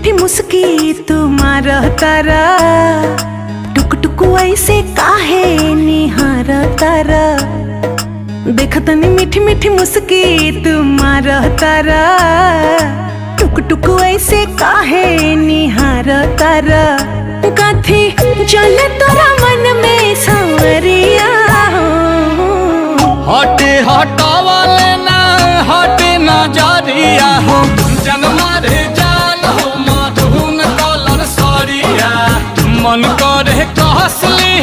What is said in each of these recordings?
मीठी मुस्की तुम्हारा तारा, टुक टुक ऐसे काहे निहार तारा। देखतनी मीठी मीठी मुस्की तुम्हारा तारा, टुक टुक ऐसे काहे निहार तारा। कथी चले तोरा मन में सांवरिया, हटे हटावले ना हटे नजरिया हो, जनमा रे जान हो मधुन कलर सरिया। मन करे कहसली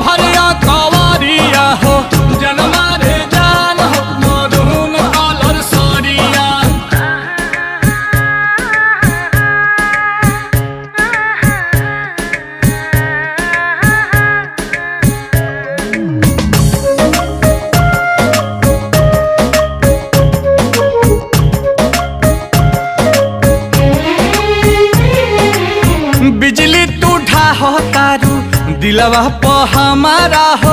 भरिया कवरिया हो, जनमा रे जान हो मधुन कलर सरिया। बिजली तू ढाहो तारू दिलवा प हमारा हो,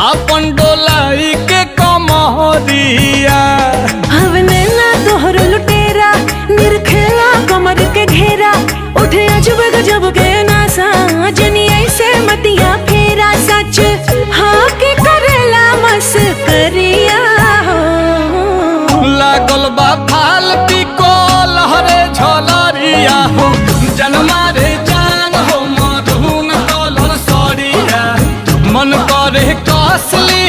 अपन डोलाई के कमरिया। हवने ना तोहर लुटेरा, निरखेला कमर के घेरा। उठे अजब गजब के नासा, जनी ऐसे मतिया फेरा। सच हाँ के करेला मस्करिया हो, लागल बा फालती को लहरे झलरिया हो, जनमा रे जान हो मधुन कलर सरिया। मन करे कसली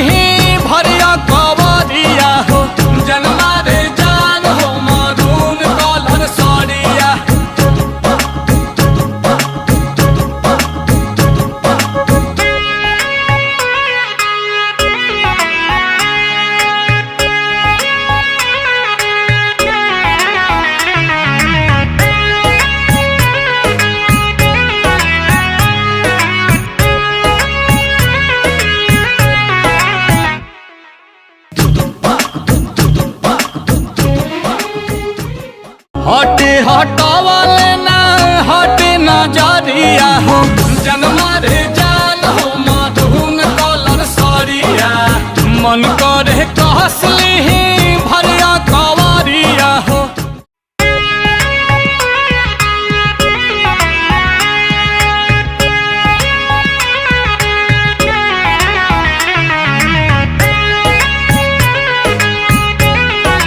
भरिया कवरिया हो, जनमा रे जान हो मधुन कलर सरिया। हटे हटावले ना हटे नजरिया हो, जनमा रे जान हो मधुन कलर सरिया। मन करे कहसली